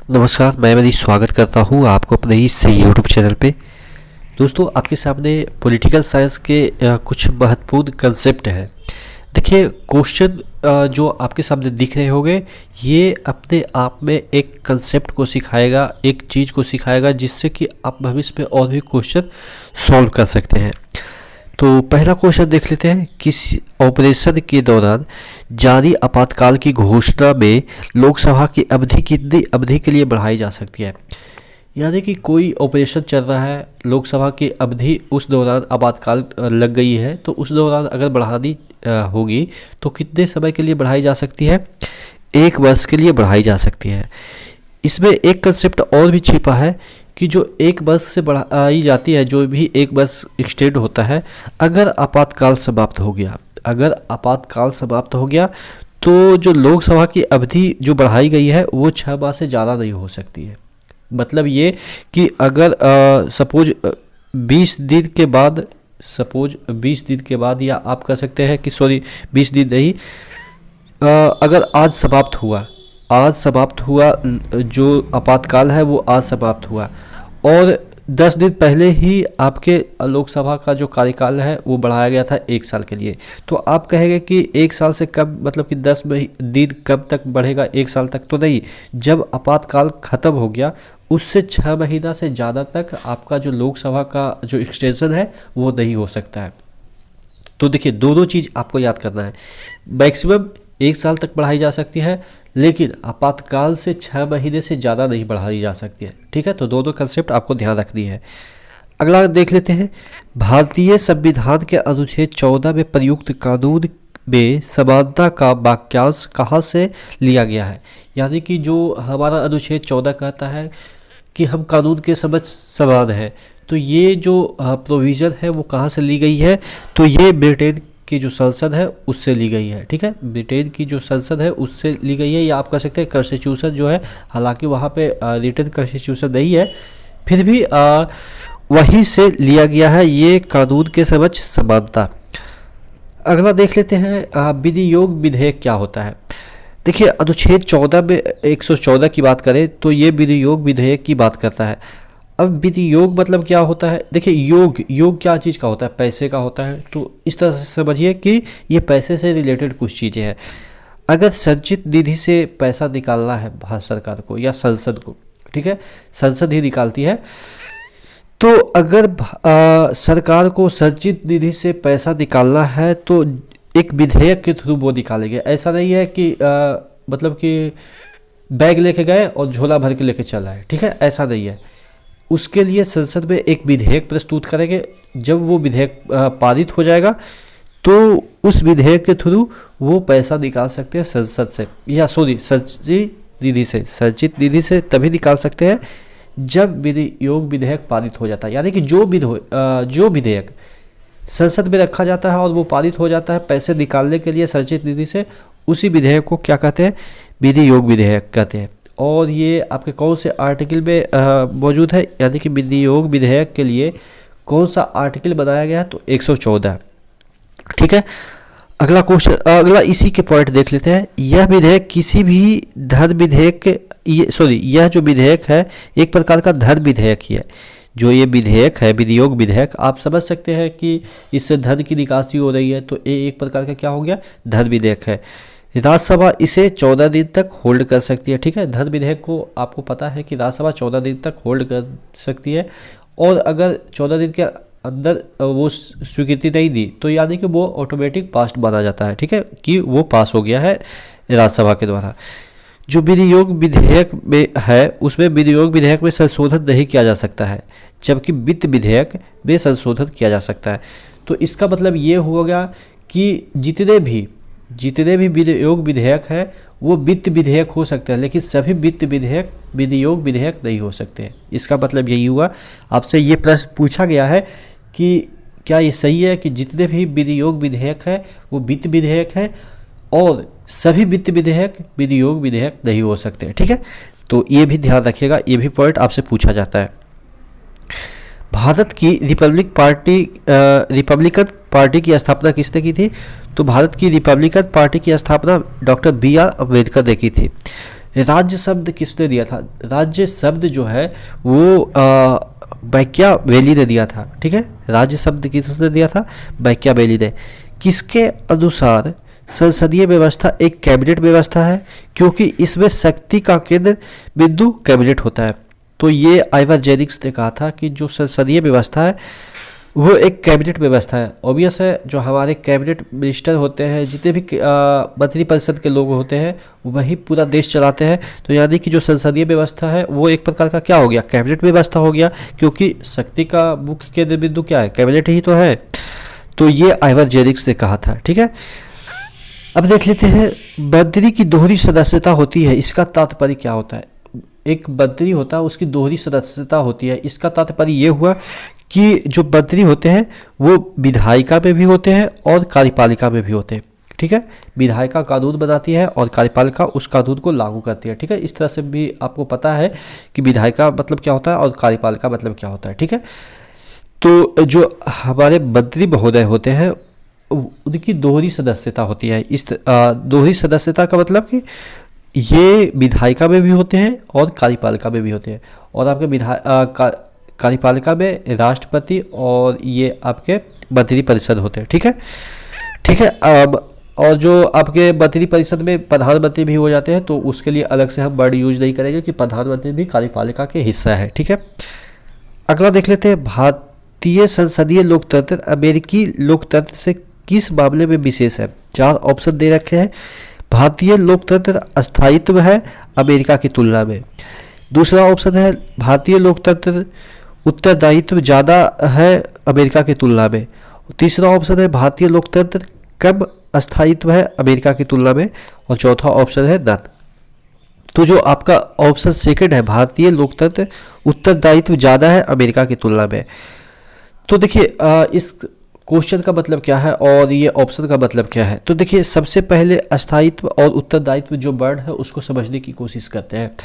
नमस्कार, मैं मनीष स्वागत करता हूँ आपको अपने इस यूट्यूब चैनल पे। दोस्तों, आपके सामने पॉलिटिकल साइंस के कुछ महत्वपूर्ण कंसेप्ट हैं। देखिए, क्वेश्चन जो आपके सामने दिख रहे होंगे, ये अपने आप में एक कंसेप्ट को सिखाएगा, एक चीज़ को सिखाएगा जिससे कि आप भविष्य में और भी क्वेश्चन सॉल्व कर सकते हैं। तो पहला क्वेश्चन देख लेते हैं। किसी ऑपरेशन के दौरान जारी आपातकाल की घोषणा में लोकसभा की अवधि कितनी अवधि के लिए बढ़ाई जा सकती है? यानी कि कोई ऑपरेशन चल रहा है, लोकसभा की अवधि उस दौरान आपातकाल लग गई है, तो उस दौरान अगर बढ़ानी होगी तो कितने समय के लिए बढ़ाई जा सकती है? 1 वर्ष के लिए बढ़ाई जा सकती है। इसमें एक कंसेप्ट और भी छिपा है कि जो 1 वर्ष से बढ़ाई जाती है, जो भी 1 वर्ष एक्सटेंड होता है, अगर आपातकाल समाप्त हो गया, तो जो लोकसभा की अवधि जो बढ़ाई गई है वो 6 माह से ज़्यादा नहीं हो सकती है। मतलब ये कि अगर सपोज 20 दिन के बाद, या आप कह सकते हैं कि 20 दिन नहीं, अगर आज समाप्त हुआ, जो आपातकाल है वो आज समाप्त हुआ और 10 दिन पहले ही आपके लोकसभा का जो कार्यकाल है वो बढ़ाया गया था 1 साल के लिए, तो आप कहेंगे कि 1 साल से कम, मतलब कि 10 दिन कब तक बढ़ेगा? 1 साल तक तो नहीं। जब आपातकाल ख़त्म हो गया उससे 6 महीना से ज़्यादा तक आपका जो लोकसभा का जो एक्सटेंशन है वो नहीं हो सकता है। तो देखिए, दोनों चीज़ आपको याद करना है। मैक्सिमम 1 साल तक बढ़ाई जा सकती है, लेकिन आपातकाल से 6 महीने से ज़्यादा नहीं बढ़ाई जा सकती है। ठीक है, तो दोनों कंसेप्ट आपको ध्यान रखनी है। अगला देख लेते हैं। भारतीय संविधान के अनुच्छेद 14 में प्रयुक्त कानून में समानता का वाक्यांश कहाँ से लिया गया है? यानी कि जो हमारा अनुच्छेद 14 कहता है कि हम कानून के समक्ष समान है, तो ये जो प्रोविज़न है वो कहाँ से ली गई है? तो ये ब्रिटेन की जो संसद है उससे ली गई है। ठीक है, ब्रिटेन की जो संसद है उससे ली गई है, या आप कह सकते हैं कॉन्स्टिट्यूशन जो है, हालांकि वहाँ पे रिटन कॉन्स्टिट्यूशन नहीं है, फिर भी वहीं से लिया गया है ये कानून के समक्ष समानता। अगला देख लेते हैं, विनियोग विधेयक क्या होता है? देखिए, अनुच्छेद 14 में 114 की बात करें तो ये विनियोग विधेयक की बात करता है। अब विनियोग मतलब क्या होता है? देखिए, योग क्या चीज़ का होता है? पैसे का होता है। तो इस तरह से समझिए कि ये पैसे से रिलेटेड कुछ चीज़ें हैं। अगर संचित निधि से पैसा निकालना है भारत सरकार को या संसद को, ठीक है, संसद ही निकालती है, तो अगर सरकार को संचित निधि से पैसा निकालना है तो एक विधेयक के थ्रू वो निकालेंगे। ऐसा नहीं है कि मतलब कि बैग लेके गए और झोला भर के लेके चल आए। ठीक है, ऐसा नहीं है। उसके लिए संसद में एक विधेयक प्रस्तुत करेंगे। जब वो विधेयक पारित हो जाएगा तो उस विधेयक के थ्रू वो पैसा निकाल सकते हैं संसद से, या संचित निधि से तभी निकाल सकते हैं जब विनियोग विधेयक पारित हो जाता है। यानी कि जो विधेयक संसद में रखा जाता है और वो पारित हो जाता है पैसे निकालने के लिए संचित निधि से, उसी विधेयक को क्या कहते हैं? विनियोग विधेयक कहते हैं। और ये आपके कौन से आर्टिकल में मौजूद है? यानी कि विनियोग विधेयक के लिए कौन सा आर्टिकल बनाया गया है? तो 114। ठीक है, अगला इसी के पॉइंट देख लेते हैं। यह विधेयक किसी भी धन विधेयक यह जो विधेयक है एक प्रकार का धन विधेयक ही है। जो ये विधेयक है, विनियोग विधेयक, आप समझ सकते हैं कि इससे धन की निकासी हो रही है, तो ये एक प्रकार का क्या हो गया? धन विधेयक है। राज्यसभा इसे 14 दिन तक होल्ड कर सकती है। ठीक है, धन विधेयक को आपको पता है कि राज्यसभा 14 दिन तक होल्ड कर सकती है, और अगर 14 दिन के अंदर वो स्वीकृति नहीं दी तो यानी कि वो ऑटोमेटिक पास माना जाता है। ठीक है, कि वो पास हो गया है राज्यसभा के द्वारा। जो विनियोग विधेयक में है उसमें विनियोग विधेयक में संशोधन नहीं किया जा सकता है, जबकि वित्त विधेयक में संशोधन किया जा सकता है। तो इसका मतलब ये हो गया कि जितने भी विनियोग विधेयक है वो वित्त विधेयक हो सकते हैं, लेकिन सभी वित्त विधेयक विनियोग विधेयक नहीं हो सकते। इसका मतलब यही हुआ। आपसे ये प्रश्न पूछा गया है कि क्या ये सही है कि जितने भी विनियोग विधेयक है वो वित्त विधेयक है और सभी वित्त विधेयक विनियोग विधेयक नहीं हो सकते? ठीक है, तो ये भी ध्यान रखिएगा, ये भी पॉइंट आपसे पूछा जाता है। भारत की रिपब्लिकन पार्टी की स्थापना किसने की थी? तो भारत की रिपब्लिकन पार्टी की स्थापना डॉक्टर बी आर अम्बेडकर ने की थी। राज्य शब्द किसने दिया था? राज्य शब्द जो है वो मैकियावेली ने दिया था, ठीक है। राज्य शब्द किसने दिया था? मैकियावेली ने। किसके अनुसार संसदीय व्यवस्था एक कैबिनेट व्यवस्था है? क्योंकि इसमें शक्ति का केंद्र बिंदु कैबिनेट होता है। तो ये आइवर जेनिक्स ने कहा था कि जो संसदीय व्यवस्था है वो एक कैबिनेट व्यवस्था है। ऑब्वियस है, जो हमारे कैबिनेट मिनिस्टर होते हैं, जितने भी मंत्रिपरिषद के लोग होते हैं, वही पूरा देश चलाते हैं। तो यानी कि जो संसदीय व्यवस्था है वो एक प्रकार का क्या हो गया? कैबिनेट व्यवस्था हो गया, क्योंकि शक्ति का मुख्य केंद्र बिंदु क्या है? कैबिनेट ही तो है। तो ये आइवर जेनिक्स ने कहा था, ठीक है। अब देख लेते हैं, मंत्री की दोहरी सदस्यता होती है, इसका तात्पर्य क्या होता है? एक मंत्री होता है, उसकी दोहरी सदस्यता होती है, इसका तात्पर्य ये हुआ कि जो मंत्री होते हैं वो विधायिका में भी होते हैं और कार्यपालिका में भी होते हैं, ठीक है। विधायिका कानून बनाती है और कार्यपालिका उस कानून को लागू करती है, ठीक है। इस तरह से भी आपको पता है कि विधायिका मतलब क्या होता है और कार्यपालिका मतलब क्या होता है, ठीक है। तो जो हमारे मंत्री महोदय होते हैं उनकी दोहरी सदस्यता होती है। इस दोहरी सदस्यता का मतलब कि ये विधायिका में भी होते हैं और कार्यपालिका में भी होते हैं। और आपके कार्यपालिका में राष्ट्रपति और ये आपके मंत्रिपरिषद होते हैं, ठीक है, ठीक है। अब और जो आपके मंत्रिपरिषद में प्रधानमंत्री भी हो जाते हैं, तो उसके लिए अलग से हम वर्ड यूज नहीं करेंगे कि प्रधानमंत्री भी कार्यपालिका के हिस्सा है, ठीक है। अगला देख लेते हैं, भारतीय संसदीय लोकतंत्र अमेरिकी लोकतंत्र से किस मामले में विशेष है? 4 ऑप्शन दे रखे हैं। भारतीय लोकतंत्र अस्थायित्व है अमेरिका की तुलना में। दूसरा ऑप्शन है भारतीय लोकतंत्र उत्तरदायित्व ज़्यादा है अमेरिका की तुलना में। तीसरा ऑप्शन है भारतीय लोकतंत्र कम अस्थायित्व है अमेरिका की तुलना में। और चौथा ऑप्शन है नन। तो जो आपका ऑप्शन सेकंड है, भारतीय लोकतंत्र उत्तरदायित्व ज़्यादा है अमेरिका की तुलना में। तो देखिए इस क्वेश्चन का मतलब क्या है और ये ऑप्शन का मतलब क्या है। तो देखिए, सबसे पहले अस्थायित्व और उत्तरदायित्व जो वर्ड है उसको समझने की कोशिश करते हैं।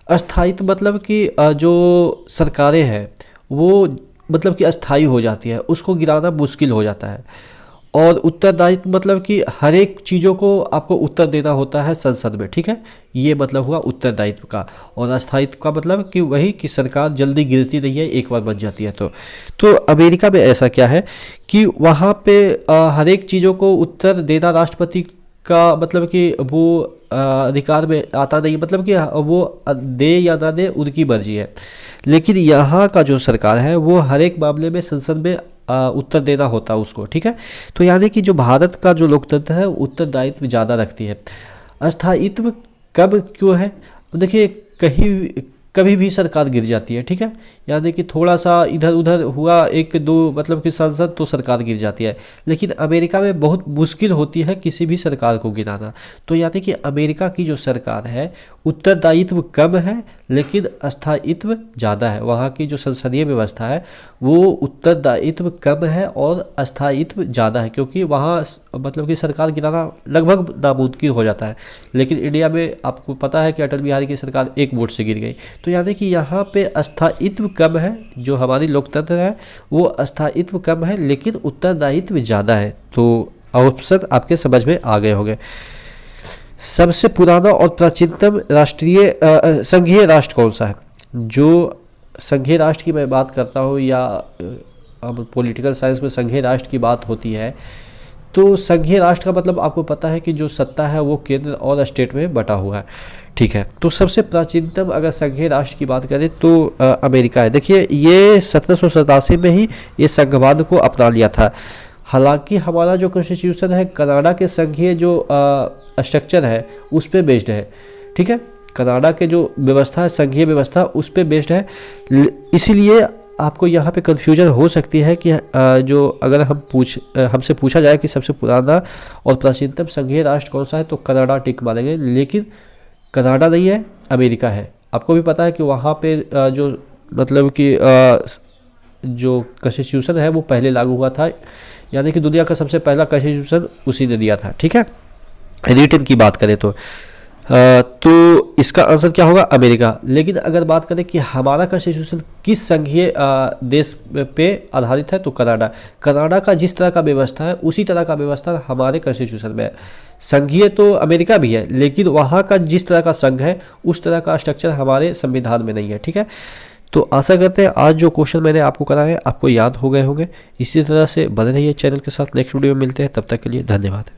अस्थायित्व मतलब कि जो सरकारें हैं वो मतलब कि अस्थायी हो जाती है, उसको गिराना मुश्किल हो जाता है। और उत्तरदायित्व मतलब कि हर एक चीज़ों को आपको उत्तर देना होता है संसद में, ठीक है। ये मतलब हुआ उत्तरदायित्व का। और अस्थायित्व का मतलब कि वही कि सरकार जल्दी गिरती नहीं है, एक बार बन जाती है। तो अमेरिका में ऐसा क्या है कि वहाँ पे हर एक चीज़ों को उत्तर देना राष्ट्रपति का मतलब कि वो अधिकार में आता नहीं, मतलब कि वो दे या ना दे उनकी मर्जी है। लेकिन यहाँ का जो सरकार है वो हर एक मामले में संसद में उत्तर देना होता है उसको, ठीक है। तो यानी कि जो भारत का जो लोकतंत्र है उत्तरदायित्व ज़्यादा रखती है। अस्थायित्व कब क्यों है? देखिए, कभी भी सरकार गिर जाती है, ठीक है। यानी कि थोड़ा सा इधर उधर हुआ एक दो मतलब कि सांसद तो सरकार गिर जाती है। लेकिन अमेरिका में बहुत मुश्किल होती है किसी भी सरकार को गिराना। तो यानी कि अमेरिका की जो सरकार है उत्तरदायित्व कम है लेकिन अस्थायित्व ज़्यादा है। वहाँ की जो संसदीय व्यवस्था है वो उत्तरदायित्व कम है और अस्थायित्व ज़्यादा है, क्योंकि वहाँ मतलब कि सरकार गिराना लगभग नामुमकिन हो जाता है। लेकिन इंडिया में आपको पता है कि अटल बिहारी की सरकार एक वोट से गिर गई। तो यानी कि यहाँ पे अस्थायित्व कम है, जो हमारी लोकतंत्र है वो अस्थायित्व कम है लेकिन उत्तरदायित्व ज़्यादा है। तो ऑप्शन आपके समझ में आ गए होंगे। सबसे पुराना और प्राचीनतम राष्ट्रीय संघीय राष्ट्र कौन सा है? जो संघीय राष्ट्र की मैं बात करता हूँ या अब पॉलिटिकल साइंस में संघीय राष्ट्र की बात होती है, तो संघीय राष्ट्र का मतलब आपको पता है कि जो सत्ता है वो केंद्र और स्टेट में बटा हुआ है, ठीक है। तो सबसे प्राचीनतम अगर संघीय राष्ट्र की बात करें तो अमेरिका है। देखिए, ये 1787 में ही ये संघवाद को अपना लिया था। हालांकि हमारा जो कॉन्स्टिट्यूशन है कनाडा के संघीय जो स्ट्रक्चर है उस पर बेस्ड है, ठीक है। कनाडा के जो व्यवस्था है संघीय व्यवस्था उस पर बेस्ड है। इसीलिए आपको यहाँ पे कन्फ्यूजन हो सकती है कि जो अगर हमसे पूछा जाए कि सबसे पुराना और प्राचीनतम संघीय राष्ट्र कौन सा है तो कनाडा टिक मारेंगे, लेकिन कनाडा नहीं है, अमेरिका है। आपको भी पता है कि वहाँ पे जो मतलब कि जो कॉन्स्टिट्यूशन है वो पहले लागू हुआ था, यानी कि दुनिया का सबसे पहला कॉन्स्टिट्यूशन उसी ने दिया था, ठीक है। रिटन की बात करें तो तो इसका आंसर क्या होगा? अमेरिका। लेकिन अगर बात करें कि हमारा कॉन्स्टिट्यूशन किस संघीय देश पे आधारित है, तो कनाडा। कनाडा का जिस तरह का व्यवस्था है उसी तरह का व्यवस्था हमारे कॉन्स्टिट्यूशन में है। संघीय तो अमेरिका भी है, लेकिन वहाँ का जिस तरह का संघ है उस तरह का स्ट्रक्चर हमारे संविधान में नहीं है। ठीक है, तो आशा करते हैं आज जो क्वेश्चन मैंने आपको कराए आपको याद हो गए होंगे। इसी तरह से बने रहिए चैनल के साथ। नेक्स्ट वीडियो में मिलते हैं, तब तक के लिए धन्यवाद।